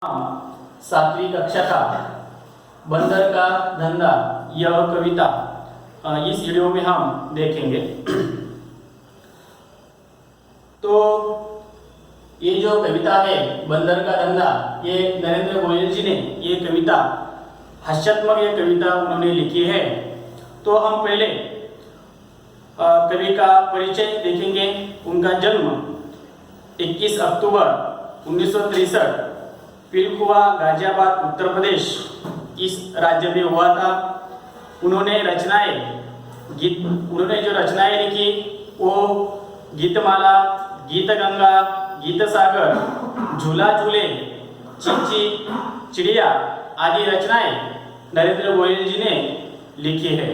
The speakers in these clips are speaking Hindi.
सातवीं कक्षा का बंदर का धंधा यह कविता इस वीडियो में हम देखेंगे। तो ये जो कविता है बंदर का धंधा, ये नरेंद्र गोयल जी ने ये कविता हास्यात्मक ये कविता उन्होंने लिखी है। तो हम पहले कवि का परिचय देखेंगे। उनका जन्म 21 अक्टूबर 1963 पिलखुवा गाजियाबाद उत्तर प्रदेश इस राज्य में हुआ था। उन्होंने जो रचनाएं लिखी वो गीतमाला, गीतगंगा, गीतसागर, झूला झूले, चिंची चिड़िया आदि रचनाएं नरेंद्र गोयल जी ने लिखी है।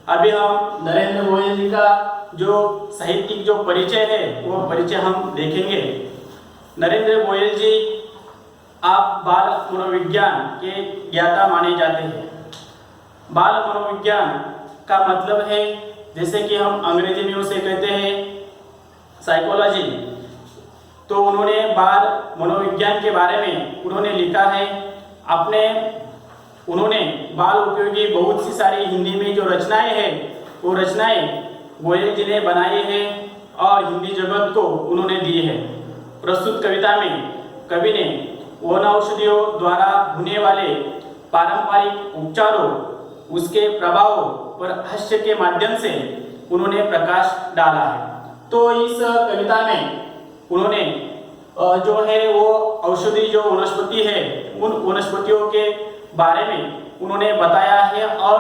अभी हम नरेंद्र गोयल जी का जो साहित्यिक जो परिचय है वो परिचय हम देखेंगे। नरेंद्र गोयल जी आप बाल मनोविज्ञान के ज्ञाता माने जाते हैं। बाल मनोविज्ञान का मतलब है, जैसे कि हम अंग्रेजी में उसे कहते हैं साइकोलॉजी। तो उन्होंने बाल मनोविज्ञान के बारे में उन्होंने लिखा है। उन्होंने बाल उपयोगी बहुत सी सारी हिंदी में जो रचनाएं हैं वो रचनाएं गोयल जी ने बनाई है और हिंदी जगत को उन्होंने दी है। प्रस्तुत कविता में कवि ने वनौषधियों द्वारा होने वाले पारंपरिक उपचारों, उसके प्रभावों पर हास्य के माध्यम से उन्होंने प्रकाश डाला है। तो इस कविता में उन्होंने जो है वो औषधि जो वनस्पति है उन वनस्पतियों के बारे में उन्होंने बताया है और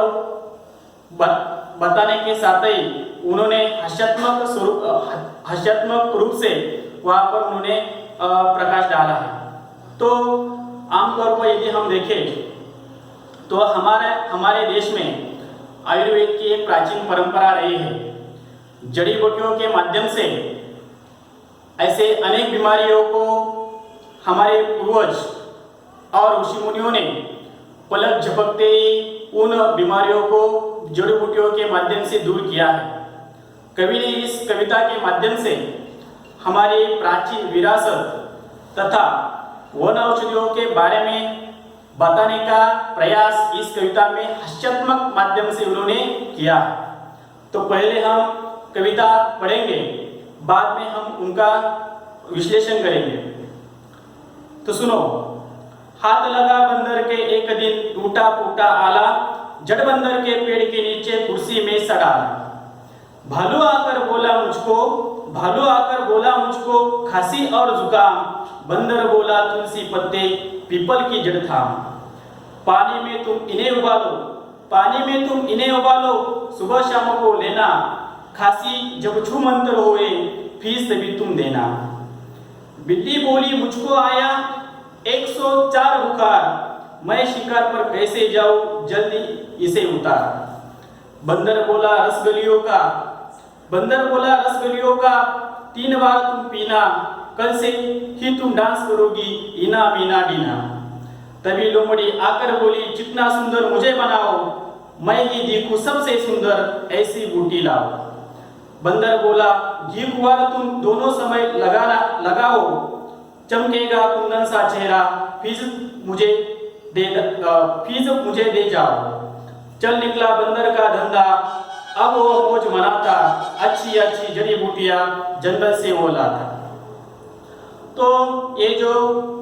बताने के साथ ही उन्होंने हास्यात्मक रूप से वहाँ पर उन्होंने प्रकाश डाला है। तो आमतौर पर यदि हम देखें तो हमारे देश में आयुर्वेद की एक प्राचीन परंपरा रही है। जड़ी बूटियों के माध्यम से ऐसे अनेक बीमारियों को हमारे पूर्वज और ऋषि मुनियों ने पलक झपकते ही उन बीमारियों को जड़ी बूटियों के माध्यम से दूर किया है। कवि ने इस कविता के माध्यम से हमारी प्राचीन विरासत तथा वन औषधियों के बारे में बताने का प्रयास इस कविता में हास्यात्मक माध्यम से उन्होंने किया। तो पहले हम कविता पढ़ेंगे, बाद में हम उनका विश्लेषण करेंगे। तो सुनो। हाथ लगा बंदर के एक दिन, टूटा फूटा आला, जड़ बंदर के पेड़ के नीचे कुर्सी में सड़ा। भालू आकर बोला मुझको खांसी और जुकाम, बंदर बोला तुलसी पत्ते पीपल की जड़ थाम। पानी में तुम इन्हें उबालो, सुबह शाम को लेना, खांसी जब छू मंतर होए फीस भी तुम देना। बिल्ली बोली मुझको आया 104 बुखार, मैं शिकार पर कैसे जाऊं जल्दी इसे उतार। बंदर बोला रसगलियों का 3 बार तुम पीना, कल से ही तुम डांस करोगी इना मीना डीना। तभी लोमड़ी आकर बोली जितना सुंदर मुझे बनाओ, मैं ही दिखूं सबसे सुंदर ऐसी बूटी लाओ। बंदर बोला घी कुंवार तुम दोनों समय लगाओ, चमकेगा कुंदन सा चेहरा, फीस मुझे दे जाओ। चल निकला बंदर का धंधा, अब वो मौज मनाता, अच्छी अच्छी जड़ी बूटियां जंगल से वो लाता। तो ये जो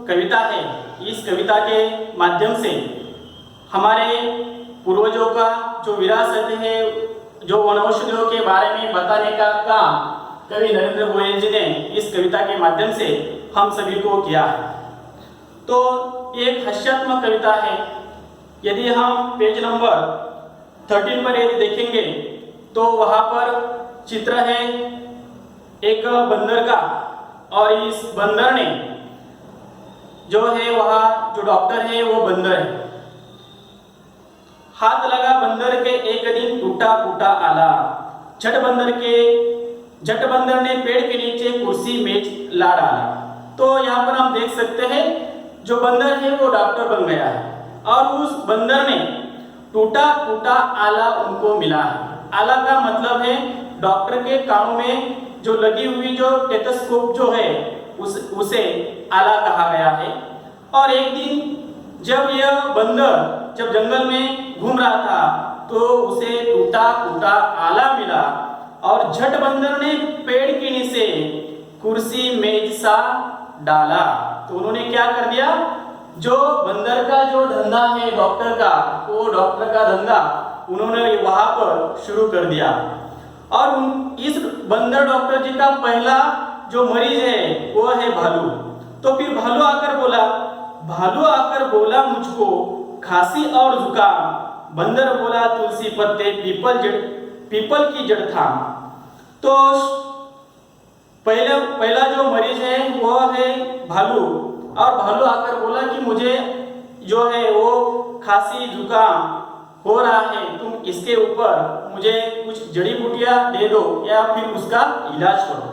कविता है, इस कविता के माध्यम से हमारे पूर्वजों का जो विरासत है, जो वनौषधियों के बारे में बताने का काम कवि नरेंद्र गोयल जी ने इस कविता के माध्यम से हम सभी को किया है। तो एक हास्यात्मक कविता है। यदि हम पेज नंबर 13 पर यदि देखेंगे तो वहाँ पर चित्र है एक बंदर का, और इस बंदर ने जो है वहाँ जो डॉक्टर है वो बंदर है। हाथ लगा बंदर के एक दिन, टूटा फूटा आला, झट बंदर ने पेड़ के नीचे कुर्सी मेज ला डाला। तो यहाँ पर हम देख सकते हैं जो बंदर है वो डॉक्टर बन गया है और उस बंदर ने टूटा फूटा आला उनको मिला है। आला का मतलब है डॉक्टर के कानों में जो लगी हुई जो टेथोस्कोप जो है उसे आला कहा गया है। और एक दिन जब यह बंदर जब जंगल में घूम रहा था तो उसे टूटा फूटा आला मिला और झट बंदर ने पेड़ के नीचे कुर्सी मेज सा डाला। तो उन्होंने क्या कर दिया, जो बंदर का जो धंधा है डॉक्टर का, वो डॉक्टर का धंधा उन्होंने वहां पर शुरू कर दिया। और इस बंदर डॉक्टर जी का पहला जो मरीज है वो है भालू। तो फिर भालू आकर बोला मुझको खांसी और जुकाम। बंदर बोला तुलसी पत्ते पीपल की जड़ था। तो पहला जो मरीज है वो है भालू, और भालू आकर बोला कि मुझे जो है वो खांसी जुकाम हो रहा है, तुम इसके ऊपर मुझे कुछ जड़ी बूटियां दे दो या फिर उसका इलाज करो।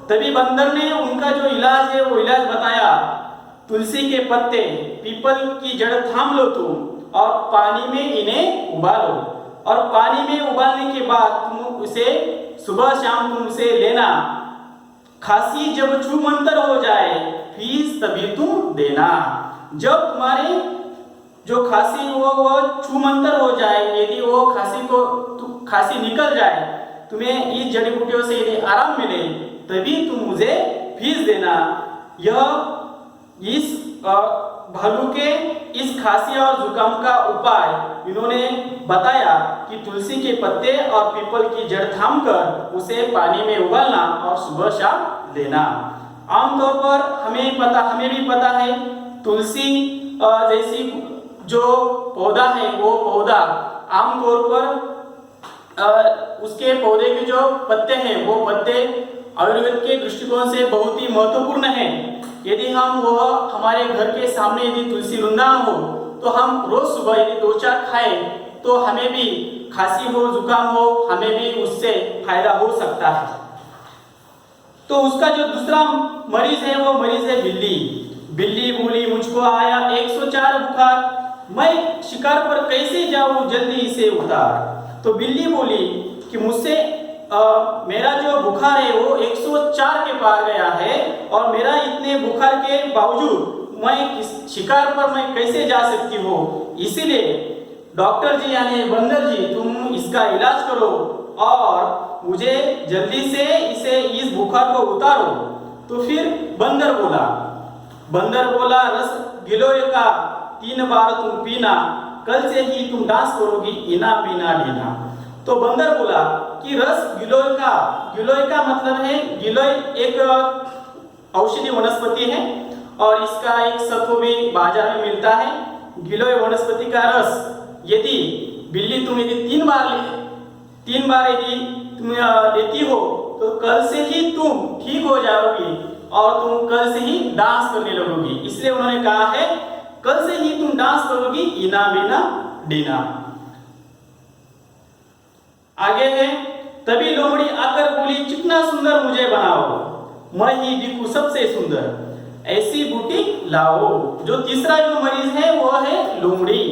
तभी बंदर ने उनका जो इलाज है वो इलाज बताया। तुलसी के पत्ते पीपल की जड़ थाम लो तुम और पानी में इन्हें उबालो, और पानी में उबालने के बाद तुम उसे सुबह शाम तुम उसे लेना। खांसी जब छूमंतर हो जाए फीस तभी तुम देना। जब तुम्हारी जो खांसी वो छूमंतर हो जाए, यदि वो खांसी निकल जाए, तुम्हें इस जड़ी बूटियों से यदि आराम मिले तभी तुम मुझे फीस देना। यह इस भालू के इस खांसी और जुकाम का उपाय इन्होंने बताया कि तुलसी के पत्ते और पीपल की जड़ थामकर उसे पानी में उबालना और सुबह शाम लेना। आमतौर पर हमें भी पता है तुलसी जैसी जो पौधा है वो पौधा आमतौर पर उसके पौधे के जो पत्ते हैं वो पत्ते आयुर्वेद के दृष्टिकोण से बहुत ही महत्वपूर्ण है। यदि हम वह हमारे घर के सामने यदि तुलसी वृंदावन हो तो हम रोज सुबह यदि 2-4 खाएं तो हमें भी खांसी हो जुकाम हो हमें भी उससे फायदा हो सकता है। तो उसका जो दूसरा मरीज है वो मरीज है बिल्ली। बिल्ली बोली मुझको आया 104 बुखार, मैं शिकार पर कैसे जाऊं जल्दी इसे उतार। तो बिल्ली बोली कि मुझसे मेरा जो बुखार है वो 104 के पार गया है और मेरा इतने बुखार के बावजूद मैं शिकार पर मैं कैसे जा सकती हूँ, इसीलिए डॉक्टर जी यानी बंदर जी तुम इसका इलाज करो और मुझे जल्दी से इस बुखार को उतारो। तो फिर बंदर बोला रस गिलोय का 3 बार तुम पीना, कल से ही तुम डांस करोगी इना बिना डीना। तो बंदर बोला कि रस गिलोय का मतलब है, गिलोय एक औषधि वनस्पति है और इसका एक सत्व भी बाजार में मिलता है। गिलोय वनस्पति का रस यदि बिल्ली तुम यदि 3 बार यदि तुम लेती हो तो कल से ही तुम ठीक हो जाओगी और तुम कल से ही डांस करने लगोगी। इसलिए उन्होंने कहा है कल से ही तुम डांस करोगी इना बिना डीना। आगे है तभी लोमड़ी आकर बोली चिकना सुंदर मुझे बनाओ, मैं ही दिखूं सबसे सुंदर, ऐसी बूटी लाओ। जो तीसरा जो मरीज है वो है लोमड़ी।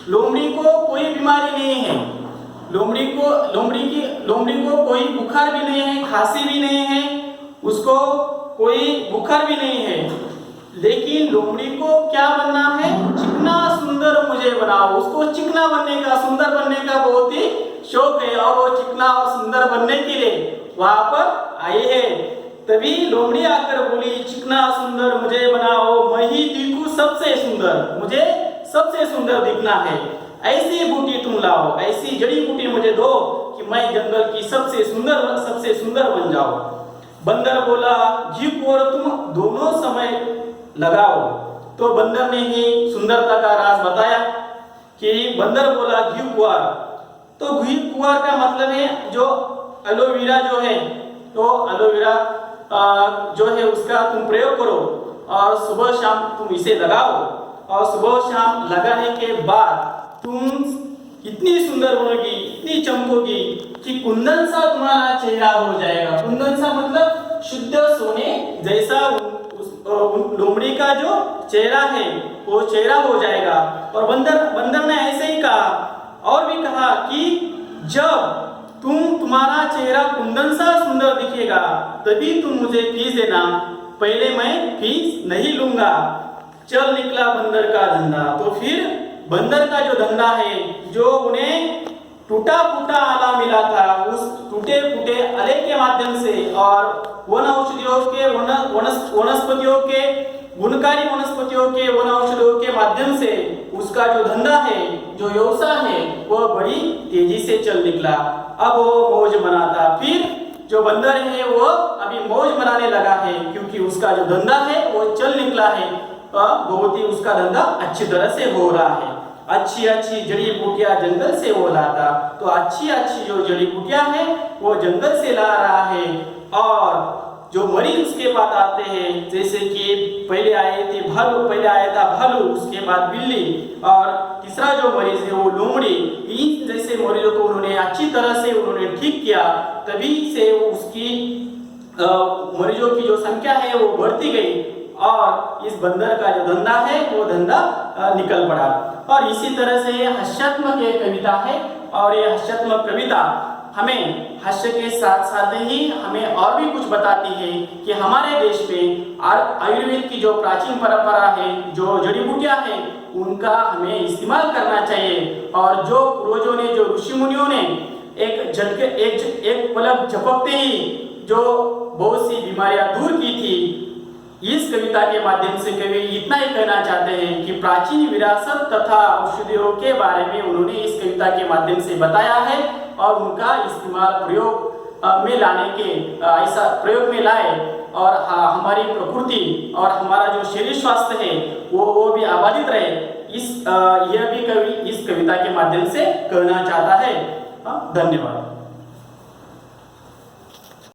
लोमड़ी को कोई बीमारी नहीं है, लोमड़ी को कोई बुखार भी नहीं है, खांसी भी नहीं है, उसको कोई बुखार भी नहीं है, लेकिन लोमड़ी को क्या बनना है, चिकना सुंदर मुझे बनाओ। उसको चिकना बनने का सुंदर बनने का बहुत ही शौक है और वो चिकना और सुंदर बनने के लिए वहां पर आई है। तभी लोमड़ी आकर बोली चिकना सुंदर मुझे बनाओ, मैं ही दिखूं सबसे सुंदर, मुझे सबसे सुंदर दिखना है, ऐसी बूटी तुम लाओ, ऐसी जड़ी बूटी मुझे दो कि मैं जंगल की सबसे सुंदर बन जाओ। बंदर बोला घी कुंवर तुम दोनों समय लगाओ। तो बंदर ने ही सुंदरता का राज बताया कि बंदर बोला घी कुंवर। तो घी कुंवर का मतलब है जो एलोवेरा जो है, तो एलोवेरा जो है उसका तुम प्रयोग करो और सुबह शाम तुम इसे लगाओ और सुबह शाम लगाने के बाद तुम इतनी सुंदर बनोगी, इतनी चमकोगी कि कुंदन सा तुम्हारा चेहरा हो जाएगा। कुंदन सा मतलब शुद्ध सोने जैसा लोमड़ी का जो चेहरा है वो चेहरा हो जाएगा। और बंदर ने ऐसे ही कहा और भी कहा कि जब तुम्हारा चेहरा कुंदन सा सुंदर दिखेगा तभी तुम मुझे फीस देना, पहले मैं फीस नहीं लूंगा। चल निकला बंदर का धंधा। तो फिर बंदर का जो धंधा है, जो उन्हें टूटा फूटा आला मिला था, उस टूटे फूटे आले के माध्यम से और वन औषधियों के वनस्पतियों के गुणकारी वनस्पतियों के वन औषधियों के माध्यम से उसका जो धंधा है, जो व्यवसाय है, वह बड़ी तेजी से चल निकला। अब वो मौज मनाता। फिर जो बंदर है वो अभी मौज मनाने लगा है, क्योंकि उसका जो धंधा है वो चल निकला है। बहुत ही उसका धंधा अच्छी तरह से हो रहा है। अच्छी अच्छी जड़ी बूटियां जंगल से वो लाता, तो अच्छी अच्छी जो जड़ी बूटियां है वो जंगल से ला रहा है। और जो मरीज उसके बाद आते हैं, जैसे कि पहले आए थे भालू, पहले आया था भालू, उसके बाद बिल्ली, और तीसरा जो मरीज है वो लोमड़ी। इन जैसे मरीजों को उन्होंने अच्छी तरह से उन्होंने ठीक किया, तभी से उसकी मरीजों की जो संख्या है वो बढ़ती गई और इस बंदर का जो धंधा है वो धंधा निकल पड़ा। और इसी तरह से हास्यात्मक एक कविता है, और ये हास्यात्मक कविता हमें हास्य के साथ साथ ही हमें और भी कुछ बताती है कि हमारे देश में आयुर्वेद की जो प्राचीन परंपरा है, जो जड़ी बूटियां हैं, उनका हमें इस्तेमाल करना चाहिए। और जो पूर्वजों ने, जो ऋषि मुनियों ने एक पलक झपकते ही जो बहुत सी बीमारियां दूर की थी, इस कविता के माध्यम से कवि इतना ही कहना चाहते हैं कि प्राचीन विरासत तथा औषधियों के बारे में उन्होंने इस कविता के माध्यम से बताया है और उनका इस्तेमाल प्रयोग में लाने के ऐसा प्रयोग में लाए और हमारी प्रकृति और हमारा जो शरीर स्वास्थ्य है वो भी आबादित रहे। यह भी कवि इस कविता के माध्यम से कहना चाहता है। धन्यवाद।